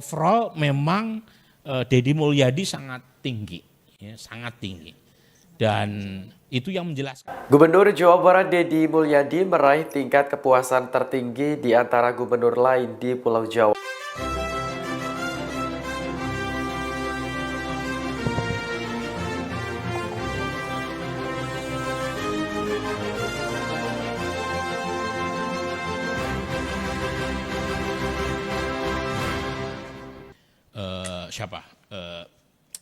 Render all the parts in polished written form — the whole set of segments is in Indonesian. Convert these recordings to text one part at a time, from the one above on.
overall memang Deddy Mulyadi sangat tinggi, ya, sangat tinggi. Dan itu yang menjelaskan. Gubernur Jawa Barat Deddy Mulyadi meraih tingkat kepuasan tertinggi di antara gubernur lain di Pulau Jawa.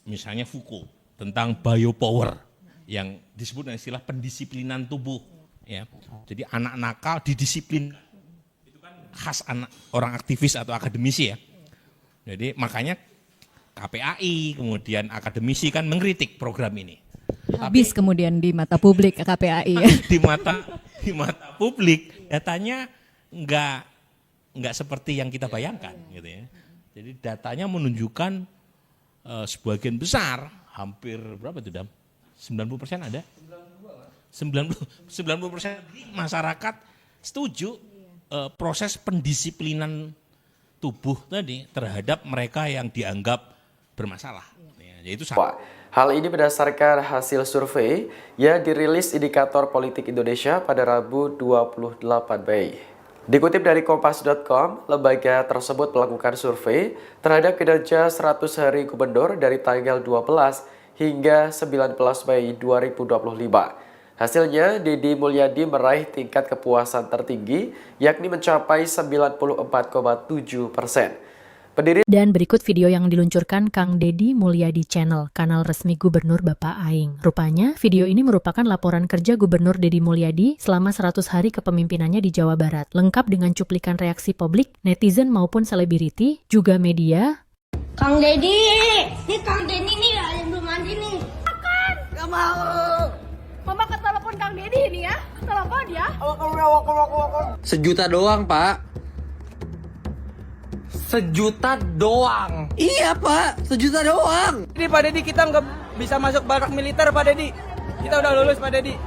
Misalnya Foucault tentang biopower yang disebut dengan istilah pendisiplinan tubuh, ya. Jadi anak nakal didisiplin, itu kan khas anak orang aktivis atau akademisi, ya. Jadi makanya KPAI kemudian akademisi kan mengkritik program ini. Habis kemudian di mata publik KPAI, ya. di mata publik datanya nggak seperti yang kita bayangkan, gitu ya. Jadi datanya menunjukkan sebagian besar, hampir berapa itu Dam? 90% ada? 90% masyarakat setuju proses pendisiplinan tubuh tadi terhadap mereka yang dianggap bermasalah. Ya, yaitu Hal ini berdasarkan hasil survei yang dirilis Indikator Politik Indonesia pada Rabu 28 Mei. Dikutip dari Kompas.com, lembaga tersebut melakukan survei terhadap kinerja 100 hari gubernur dari tanggal 12 hingga 19 Mei 2025. Hasilnya, Deddy Mulyadi meraih tingkat kepuasan tertinggi, yakni mencapai 94,7%. Dan berikut video yang diluncurkan Kang Deddy Mulyadi Channel, kanal resmi Gubernur Bapak Aing. Rupanya, video ini merupakan laporan kerja Gubernur Deddy Mulyadi selama 100 hari kepemimpinannya di Jawa Barat. Lengkap dengan cuplikan reaksi publik, netizen maupun selebriti, juga media. Kang Deddy, ini Kang Deddy nih yang belum mandi nih. Makan. Gak mau. Mama ketelepon Kang Deddy ini ya. Telepon ya. Sejuta doang, Pak. Sejuta doang. Iya, Pak. Sejuta doang. Ini Pak Deddy, kita nggak bisa masuk barak militer, Pak Deddy. Kita udah lulus, Pak Deddy.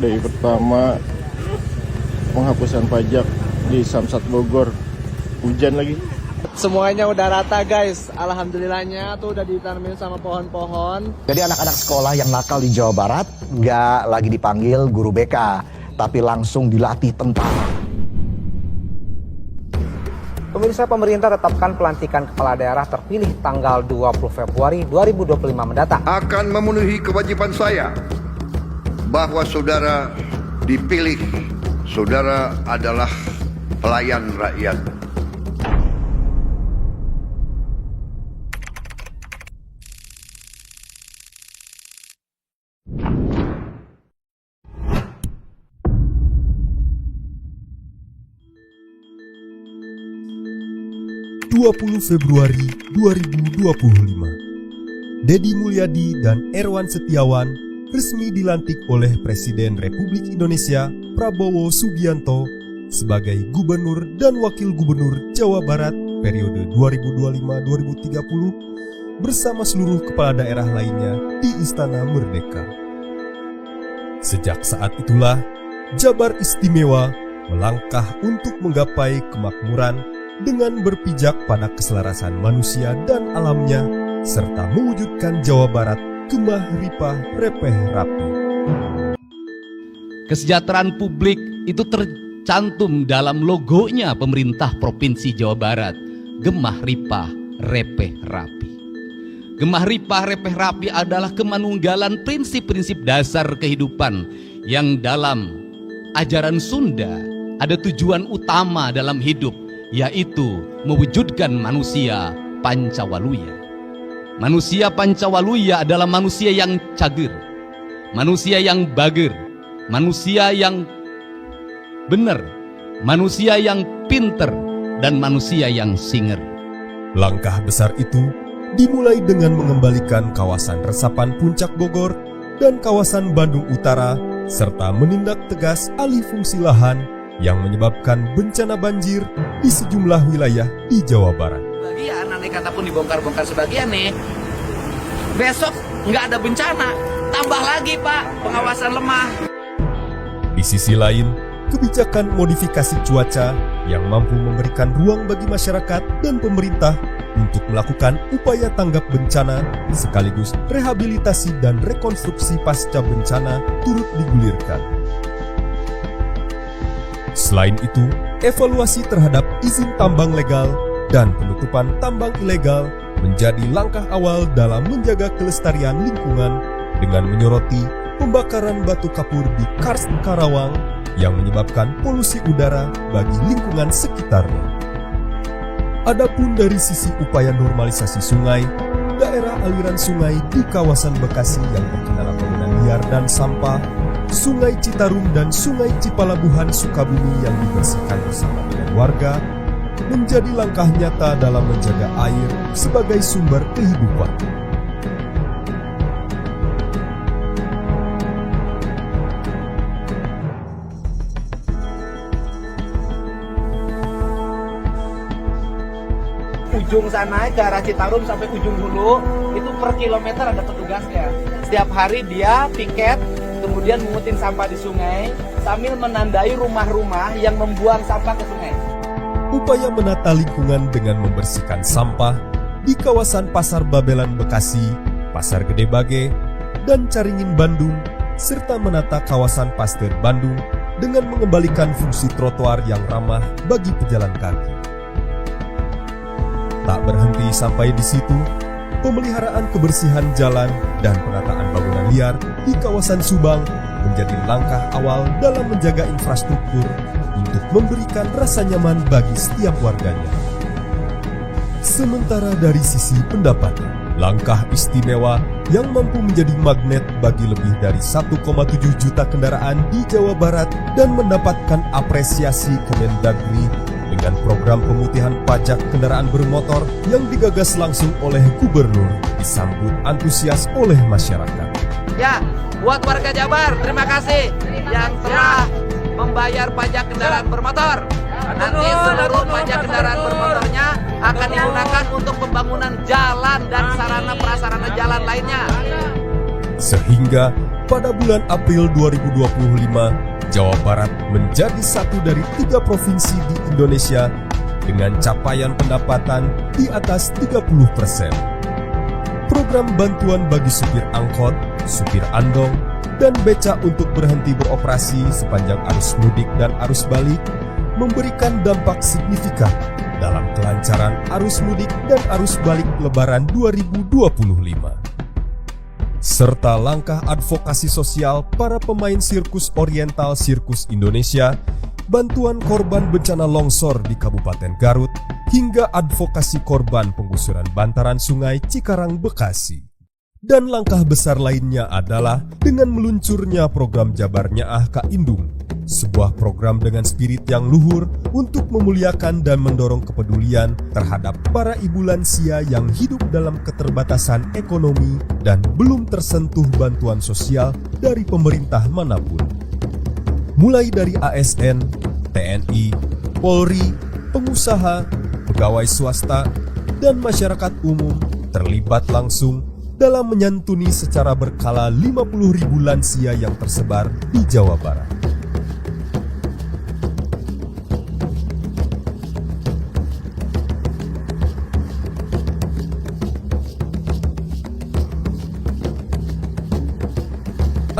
Dari pertama penghapusan pajak di Samsat Bogor, hujan lagi. Semuanya udah rata, guys. Alhamdulillahnya tuh udah ditanamin sama pohon-pohon. Jadi anak-anak sekolah yang nakal di Jawa Barat nggak lagi dipanggil guru BK, tapi langsung dilatih tentara. Pemirsa, pemerintah tetapkan pelantikan kepala daerah terpilih tanggal 20 Februari 2025 mendatang. Akan memenuhi kewajiban saya bahwa saudara dipilih, saudara adalah pelayan rakyat. Februari 2025, Deddy Mulyadi dan Erwan Setiawan resmi dilantik oleh Presiden Republik Indonesia Prabowo Subianto sebagai Gubernur dan Wakil Gubernur Jawa Barat periode 2025-2030 bersama seluruh kepala daerah lainnya di Istana Merdeka. Sejak saat itulah, Jabar Istimewa melangkah untuk menggapai kemakmuran dengan berpijak pada keselarasan manusia dan alamnya, serta mewujudkan Jawa Barat gemah ripah repeh rapi. Kesejahteraan publik itu tercantum dalam logonya pemerintah Provinsi Jawa Barat, gemah ripah repeh rapi. Gemah ripah repeh rapi adalah kemanunggalan prinsip-prinsip dasar kehidupan yang dalam ajaran Sunda ada tujuan utama dalam hidup, yaitu mewujudkan manusia Pancawaluya. Manusia Pancawaluya adalah manusia yang cager, manusia yang bager, manusia yang benar, manusia yang pinter, dan manusia yang singer. Langkah besar itu dimulai dengan mengembalikan kawasan resapan Puncak Bogor dan kawasan Bandung Utara, serta menindak tegas alih fungsi lahan yang menyebabkan bencana banjir di sejumlah wilayah di Jawa Barat. Bagian aneh kata pun dibongkar-bongkar sebagian nih. Besok nggak ada bencana, tambah lagi Pak pengawasan lemah. Di sisi lain, kebijakan modifikasi cuaca yang mampu memberikan ruang bagi masyarakat dan pemerintah untuk melakukan upaya tanggap bencana sekaligus rehabilitasi dan rekonstruksi pasca bencana turut digulirkan. Selain itu, evaluasi terhadap izin tambang legal dan penutupan tambang ilegal menjadi langkah awal dalam menjaga kelestarian lingkungan dengan menyoroti pembakaran batu kapur di Karst Karawang yang menyebabkan polusi udara bagi lingkungan sekitarnya. Adapun dari sisi upaya normalisasi sungai, daerah aliran sungai di kawasan Bekasi yang terkendala bangunan liar dan sampah, Sungai Citarum dan Sungai Cipalabuhan Sukabumi yang dibersihkan bersama dengan warga, menjadi langkah nyata dalam menjaga air sebagai sumber kehidupan. Ujung sana ke arah Citarum sampai ujung hulu itu per kilometer ada petugasnya. Setiap hari dia piket, kemudian mengutin sampah di sungai sambil menandai rumah-rumah yang membuang sampah ke sungai. Upaya menata lingkungan dengan membersihkan sampah di kawasan Pasar Babelan Bekasi, Pasar Gede Bage, dan Caringin Bandung, serta menata kawasan Pasteur Bandung dengan mengembalikan fungsi trotoar yang ramah bagi pejalan kaki. Tak berhenti sampai di situ, pemeliharaan kebersihan jalan dan penataan bangunan liar di kawasan Subang menjadi langkah awal dalam menjaga infrastruktur untuk memberikan rasa nyaman bagi setiap warganya. Sementara dari sisi pendapatan, langkah istimewa yang mampu menjadi magnet bagi lebih dari 1,7 juta kendaraan di Jawa Barat dan mendapatkan apresiasi Kemendagri dengan program pemutihan pajak kendaraan bermotor yang digagas langsung oleh Gubernur disambut antusias oleh masyarakat. Ya, buat warga Jabar, terima kasih yang telah membayar pajak kendaraan bermotor. Nanti seluruh pajak kendaraan bermotornya akan digunakan untuk pembangunan jalan dan sarana prasarana jalan lainnya. Sehingga pada bulan April 2025, Jawa Barat menjadi satu dari 3 provinsi di Indonesia dengan capaian pendapatan di atas 30%. Program bantuan bagi supir angkot, supir andong, dan beca untuk berhenti beroperasi sepanjang arus mudik dan arus balik memberikan dampak signifikan dalam kelancaran arus mudik dan arus balik Lebaran 2025. Serta langkah advokasi sosial para pemain sirkus oriental Sirkus Indonesia, bantuan korban bencana longsor di Kabupaten Garut, hingga advokasi korban penggusuran bantaran Sungai Cikarang Bekasi. Dan langkah besar lainnya adalah dengan meluncurnya program Jabar Nyaah Ka Indung, sebuah program dengan spirit yang luhur untuk memuliakan dan mendorong kepedulian terhadap para ibu lansia yang hidup dalam keterbatasan ekonomi dan belum tersentuh bantuan sosial dari pemerintah manapun. Mulai dari ASN, TNI, Polri, pengusaha, pegawai swasta, dan masyarakat umum terlibat langsung dalam menyantuni secara berkala 50.000 lansia yang tersebar di Jawa Barat.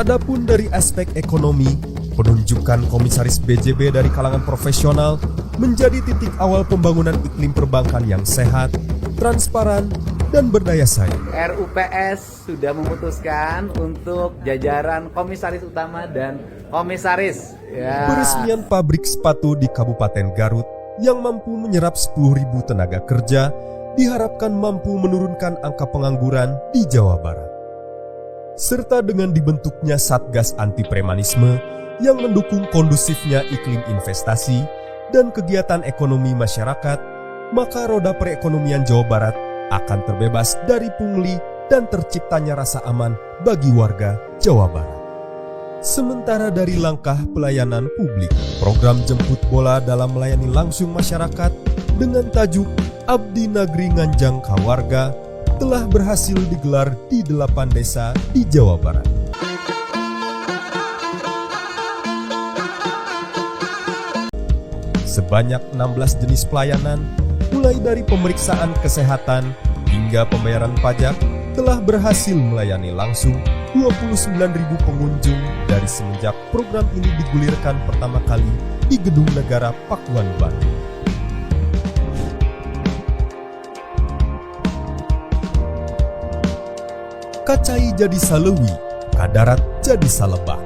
Adapun dari aspek ekonomi, penunjukan komisaris BJB dari kalangan profesional menjadi titik awal pembangunan iklim perbankan yang sehat, transparan, dan berdaya saing. RUPS sudah memutuskan untuk jajaran komisaris utama dan komisaris. Ya. Peresmian pabrik sepatu di Kabupaten Garut yang mampu menyerap 10.000 tenaga kerja diharapkan mampu menurunkan angka pengangguran di Jawa Barat. Serta dengan dibentuknya Satgas Anti Premanisme yang mendukung kondusifnya iklim investasi dan kegiatan ekonomi masyarakat, maka roda perekonomian Jawa Barat akan terbebas dari pungli dan terciptanya rasa aman bagi warga Jawa Barat. Sementara dari langkah pelayanan publik, program jemput bola dalam melayani langsung masyarakat dengan tajuk Abdi Nagri Nganjang Ka Warga telah berhasil digelar di 8 desa di Jawa Barat. sebanyak 16 jenis pelayanan, mulai dari pemeriksaan kesehatan hingga pembayaran pajak, telah berhasil melayani langsung 29.000 pengunjung dari semenjak program ini digulirkan pertama kali di Gedung Negara Pakuan, Bandung. Kacai jadi salewi, kadarat jadi salebah.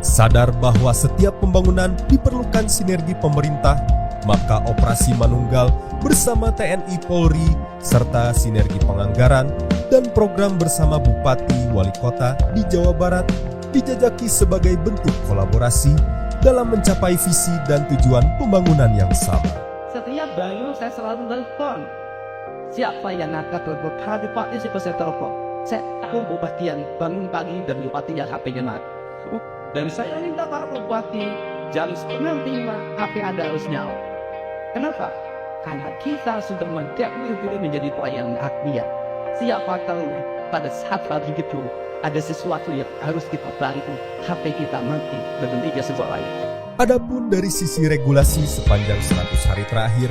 Sadar bahwa setiap pembangunan diperlukan sinergi pemerintah, maka Operasi Manunggal bersama TNI Polri serta sinergi penganggaran dan program bersama Bupati Wali Kota di Jawa Barat dijajaki sebagai bentuk kolaborasi dalam mencapai visi dan tujuan pembangunan yang sama. Setiap bangun saya selalu telepon. Siapa yang akan telepon? Bupati saya telepon. Saya tahu bupati yang bangun pagi dan bupati yang HP-nya mati. Dan saya minta para bupati jam 9.05 HP Anda harus nyala. Kenapa? Karena kita sudah menjadi diri menjadi pelayan rakyat. Siapa tahu pada saat pagi itu ada sesuatu yang harus kita bantu. HP kita mati dan tidak sesuatu lain. Adapun dari sisi regulasi sepanjang 100 hari terakhir,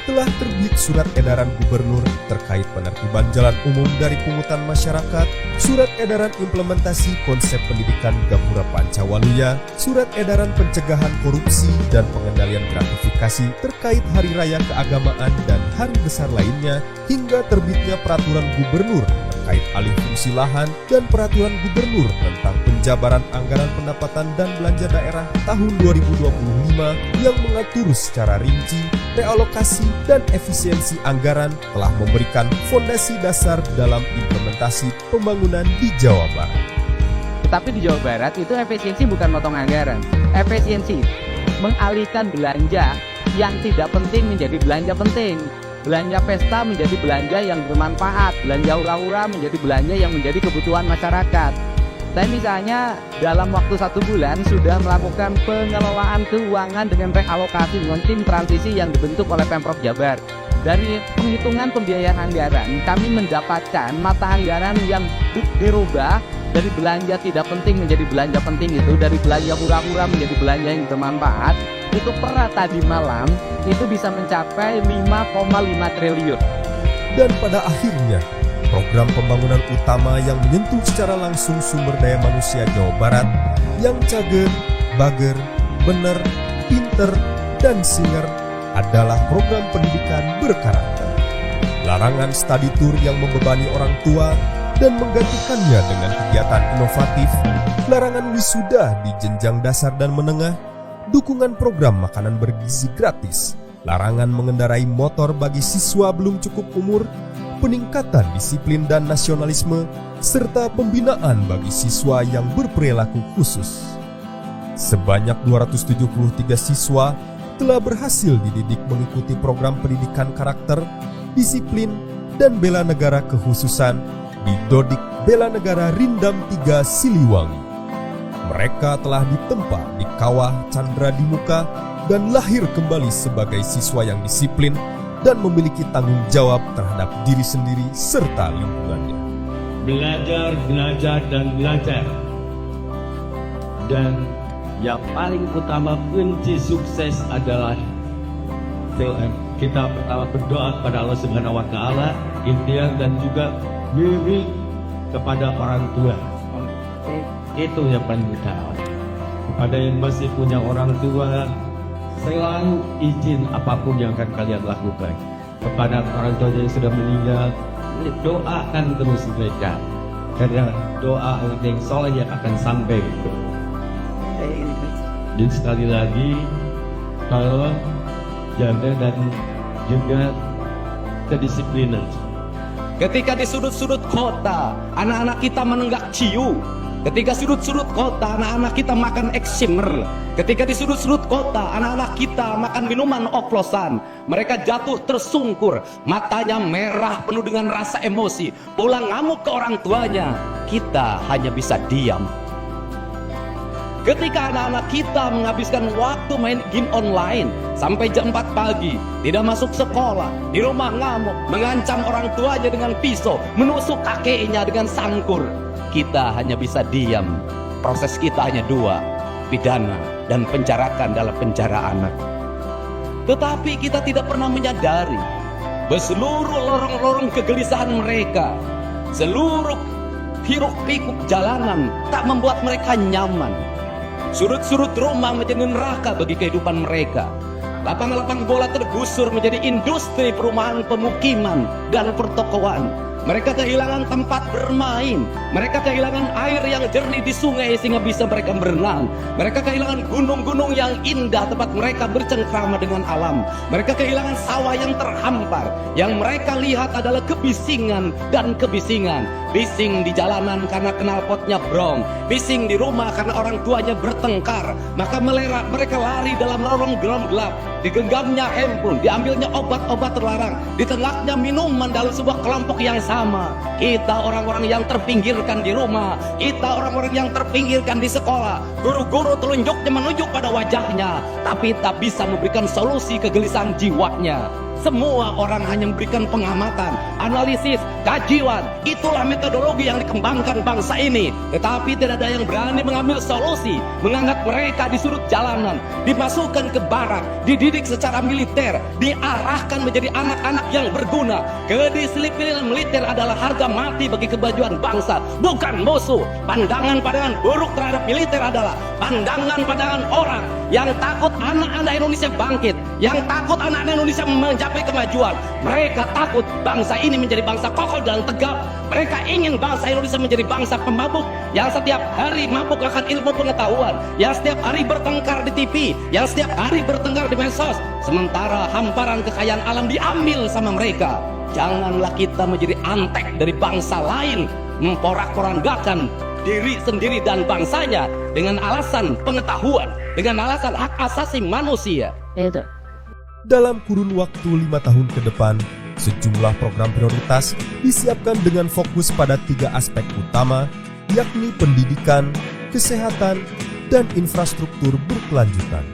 telah terbit surat edaran gubernur terkait penertiban jalan umum dari pungutan masyarakat, surat edaran implementasi konsep pendidikan Gapura Pancawaluya, surat edaran pencegahan korupsi dan pengendalian gratifikasi terkait hari raya keagamaan dan hari besar lainnya, hingga terbitnya peraturan gubernur terkait alih fungsi lahan dan peraturan gubernur tentang penjabaran anggaran pendapatan dan belanja daerah tahun 2025 yang mengatur secara rinci realokasi dan efisiensi anggaran telah memberikan fondasi dasar dalam implementasi pembangunan di Jawa Barat. Tetapi di Jawa Barat itu efisiensi bukan motong anggaran. Efisiensi mengalihkan belanja yang tidak penting menjadi belanja penting. Belanja pesta menjadi belanja yang bermanfaat. Belanja hura-hura menjadi belanja yang menjadi kebutuhan masyarakat. Saya misalnya dalam waktu 1 bulan sudah melakukan pengelolaan keuangan dengan realokasi dengan tim transisi yang dibentuk oleh Pemprov Jabar. Dari penghitungan pembiayaan anggaran, kami mendapatkan mata anggaran yang dirubah dari belanja tidak penting menjadi belanja penting itu, dari belanja hura-hura menjadi belanja yang bermanfaat, itu per tadi malam itu bisa mencapai 5,5 triliun. Dan pada akhirnya, program pembangunan utama yang menyentuh secara langsung sumber daya manusia Jawa Barat yang cager, bager, bener, pinter, dan singer adalah program pendidikan berkarakter. Larangan study tour yang membebani orang tua dan menggantikannya dengan kegiatan inovatif, larangan wisuda di jenjang dasar dan menengah, dukungan program makanan bergizi gratis, larangan mengendarai motor bagi siswa belum cukup umur, peningkatan disiplin dan nasionalisme, serta pembinaan bagi siswa yang berperilaku khusus. Sebanyak 273 siswa telah berhasil dididik mengikuti program pendidikan karakter, disiplin, dan bela negara kekhususan di Dodik Bela Negara Rindam 3 Siliwangi. Mereka telah ditempa di Kawah Chandra di Muka dan lahir kembali sebagai siswa yang disiplin dan memiliki tanggung jawab terhadap diri sendiri serta lingkungannya. Belajar, belajar, dan belajar. Dan yang paling utama kunci sukses adalah kita pertama berdoa kepada Allah Subhanahu wa Ta'ala, ikhtiar dan juga wirid kepada orang tua. Itu yang paling utama. Kepada yang masih punya orang tua, selalu izin apapun yang akan kalian lakukan. Kepada orang tua yang sudah meninggal, doakan terus mereka, karena doa yang soleh yang akan sampai. Dan sekali lagi, kalau jaga dan juga kedisiplinan. Ketika di sudut-sudut kota, anak-anak kita menenggak ciu. Ketika sudut-sudut kota, anak-anak kita makan eksimer. Ketika di sudut-sudut kota, anak-anak kita makan minuman oplosan. Mereka jatuh tersungkur, matanya merah penuh dengan rasa emosi, pulang ngamuk ke orang tuanya. Kita hanya bisa diam. Ketika anak-anak kita menghabiskan waktu main game online sampai jam 4 pagi, tidak masuk sekolah, di rumah ngamuk, mengancam orang tuanya dengan pisau, menusuk kakeknya dengan sangkur, kita hanya bisa diam. Proses kita hanya 2, pidana dan penjarakan dalam penjara anak. Tetapi kita tidak pernah menyadari bahwa seluruh lorong-lorong kegelisahan mereka, seluruh hiruk-pikuk jalanan tak membuat mereka nyaman. Surut-surut rumah menjadi neraka bagi kehidupan mereka. Lapang-lapang bola tergusur menjadi industri perumahan, pemukiman, dan pertokoan. Mereka kehilangan tempat bermain. Mereka kehilangan air yang jernih di sungai sehingga bisa mereka berenang. Mereka kehilangan gunung-gunung yang indah tempat mereka bercengkrama dengan alam. Mereka kehilangan sawah yang terhampar. Yang mereka lihat adalah kebisingan dan kebisingan. Bising di jalanan karena knalpotnya brong. Bising di rumah karena orang tuanya bertengkar. Maka mereka lari dalam lorong gelap. Digenggamnya handphone, diambilnya obat-obat terlarang, ditengahnya minuman dalam sebuah kelompok yang sama. Kita orang-orang yang terpinggirkan di rumah, kita orang-orang yang terpinggirkan di sekolah. Guru-guru telunjuknya menunjuk pada wajahnya, tapi tak bisa memberikan solusi kegelisahan jiwanya. Semua orang hanya memberikan pengamatan, analisis, kajian. Itulah metodologi yang dikembangkan bangsa ini. Tetapi tidak ada yang berani mengambil solusi, mengangkat mereka di sudut jalanan, dimasukkan ke barak, dididik secara militer, diarahkan menjadi anak-anak yang berguna. Kedisiplinan militer adalah harga mati bagi kemajuan bangsa, bukan musuh. Pandangan-pandangan buruk terhadap militer adalah pandangan-pandangan orang yang takut anak-anak Indonesia bangkit, yang takut anak-anak Indonesia mencapai kemajuan. Mereka takut bangsa ini menjadi bangsa kokoh dan tegap. Mereka ingin bangsa Indonesia menjadi bangsa pemabuk yang setiap hari mabuk akan ilmu pengetahuan, yang setiap hari bertengkar di TV, yang setiap hari bertengkar di medsos, sementara hamparan kekayaan alam diambil sama mereka. Janganlah kita menjadi antek dari bangsa lain, memporak-porandakan diri sendiri dan bangsanya dengan alasan pengetahuan, dengan alasan hak asasi manusia. Itu. Dalam kurun waktu 5 tahun ke depan, sejumlah program prioritas disiapkan dengan fokus pada 3 aspek utama, yakni pendidikan, kesehatan, dan infrastruktur berkelanjutan.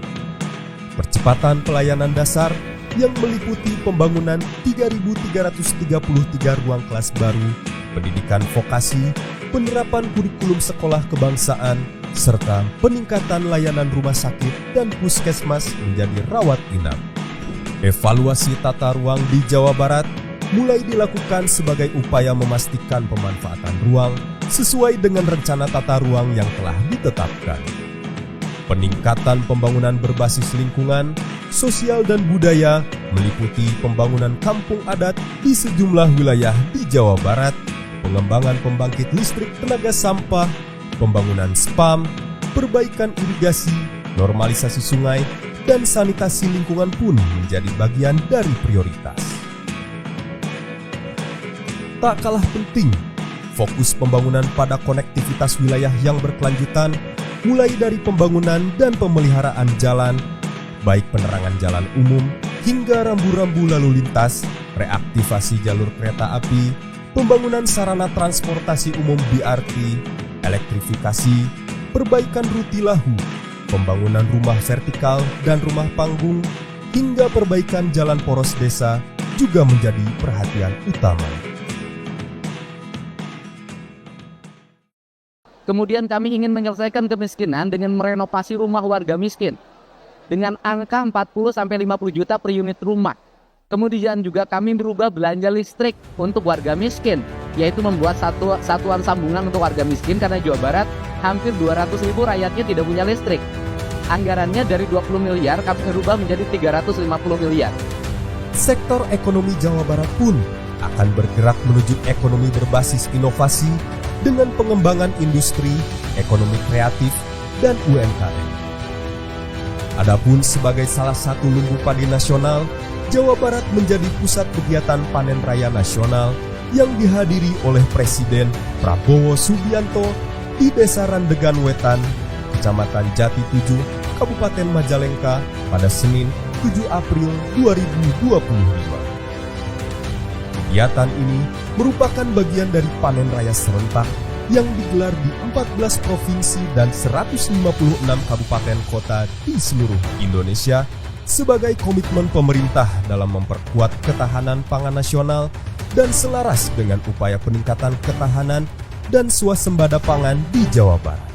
Percepatan pelayanan dasar yang meliputi pembangunan 3.333 ruang kelas baru, pendidikan vokasi, penerapan kurikulum sekolah kebangsaan, serta peningkatan layanan rumah sakit dan puskesmas menjadi rawat inap. Evaluasi tata ruang di Jawa Barat mulai dilakukan sebagai upaya memastikan pemanfaatan ruang sesuai dengan rencana tata ruang yang telah ditetapkan. Peningkatan pembangunan berbasis lingkungan, sosial dan budaya meliputi pembangunan kampung adat di sejumlah wilayah di Jawa Barat, pengembangan pembangkit listrik tenaga sampah, pembangunan spam, perbaikan irigasi, normalisasi sungai, dan sanitasi lingkungan pun menjadi bagian dari prioritas. Tak kalah penting, fokus pembangunan pada konektivitas wilayah yang berkelanjutan, mulai dari pembangunan dan pemeliharaan jalan, baik penerangan jalan umum hingga rambu-rambu lalu lintas, reaktivasi jalur kereta api, pembangunan sarana transportasi umum BRT, elektrifikasi, perbaikan rutilahu, pembangunan rumah vertikal dan rumah panggung, hingga perbaikan jalan poros desa juga menjadi perhatian utama. Kemudian kami ingin menyelesaikan kemiskinan dengan merenovasi rumah warga miskin dengan angka 40-50 juta per unit rumah. Kemudian juga kami berubah belanja listrik untuk warga miskin, yaitu membuat satuan sambungan untuk warga miskin karena Jawa Barat hampir 200.000 rakyatnya tidak punya listrik. Anggarannya dari 20 miliar kami berubah menjadi 350 miliar. Sektor ekonomi Jawa Barat pun akan bergerak menuju ekonomi berbasis inovasi dengan pengembangan industri, ekonomi kreatif, dan UMKM. Adapun sebagai salah satu lumbung padi nasional, Jawa Barat menjadi pusat kegiatan panen raya nasional yang dihadiri oleh Presiden Prabowo Subianto di Desa Randegan Wetan, Kecamatan Jati 7, Kabupaten Majalengka pada Senin 7 April 2025. Kegiatan ini merupakan bagian dari panen raya serentak yang digelar di 14 provinsi dan 156 kabupaten kota di seluruh Indonesia sebagai komitmen pemerintah dalam memperkuat ketahanan pangan nasional dan selaras dengan upaya peningkatan ketahanan dan swasembada pangan di Jawa Barat.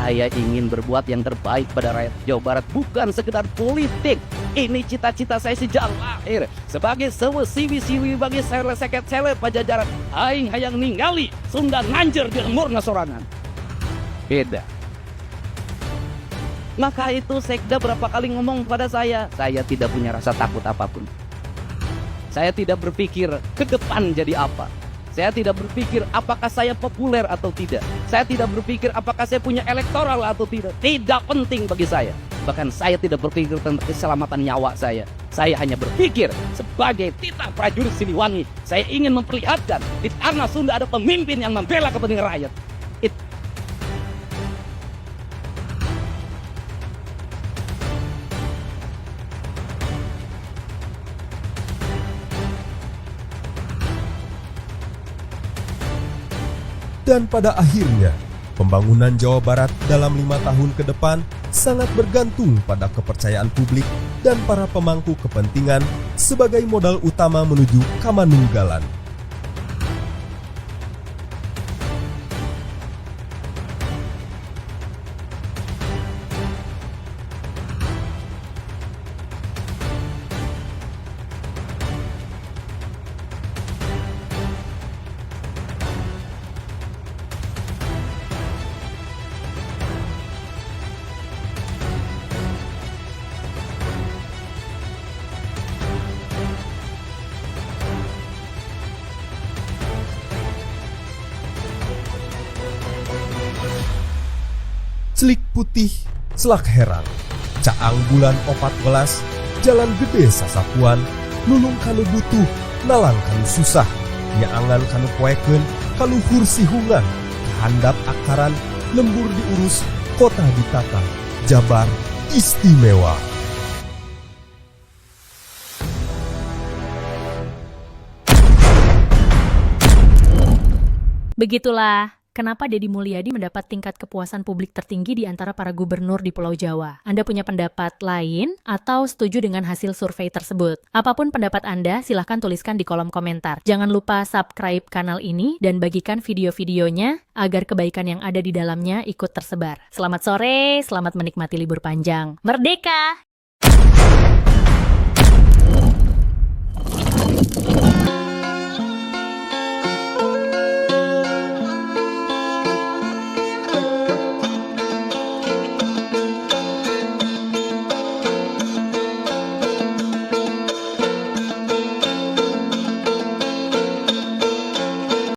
Saya ingin berbuat yang terbaik pada rakyat Jawa Barat, bukan sekedar politik. Ini cita-cita saya sejak lahir. Sebagai siwi-siwi bagi seket sele Pajajaran, aing hayang ningali Sunda nanjer di lemurna sorangan. Beda. Maka itu sekda berapa kali ngomong pada saya tidak punya rasa takut apapun. Saya tidak berpikir ke depan jadi apa. Saya tidak berpikir apakah saya populer atau tidak. Saya tidak berpikir apakah saya punya elektoral atau tidak. Tidak penting bagi saya. Bahkan saya tidak berpikir tentang keselamatan nyawa saya. Saya hanya berpikir sebagai titah prajurit Siliwangi. Saya ingin memperlihatkan di tanah Sunda ada pemimpin yang membela kepentingan rakyat. Dan pada akhirnya, pembangunan Jawa Barat dalam 5 tahun ke depan sangat bergantung pada kepercayaan publik dan para pemangku kepentingan sebagai modal utama menuju kamanunggalan. Celik Putih, Selak Herang, Caang Bulan 14, Jalan Gede Sasapuan, Nulung Kanu Butuh, Nalang Kanu Susah, Nyaangan Kanu Poeken, Kaluhur Sihungan, Handap Akaran, Lembur Diurus, Kota Ditata, Jabar Istimewa. Begitulah kenapa Deddy Mulyadi mendapat tingkat kepuasan publik tertinggi di antara para gubernur di Pulau Jawa. Anda punya pendapat lain atau setuju dengan hasil survei tersebut? Apapun pendapat Anda, silahkan tuliskan di kolom komentar. Jangan lupa subscribe kanal ini dan bagikan video-videonya agar kebaikan yang ada di dalamnya ikut tersebar. Selamat sore, selamat menikmati libur panjang. Merdeka!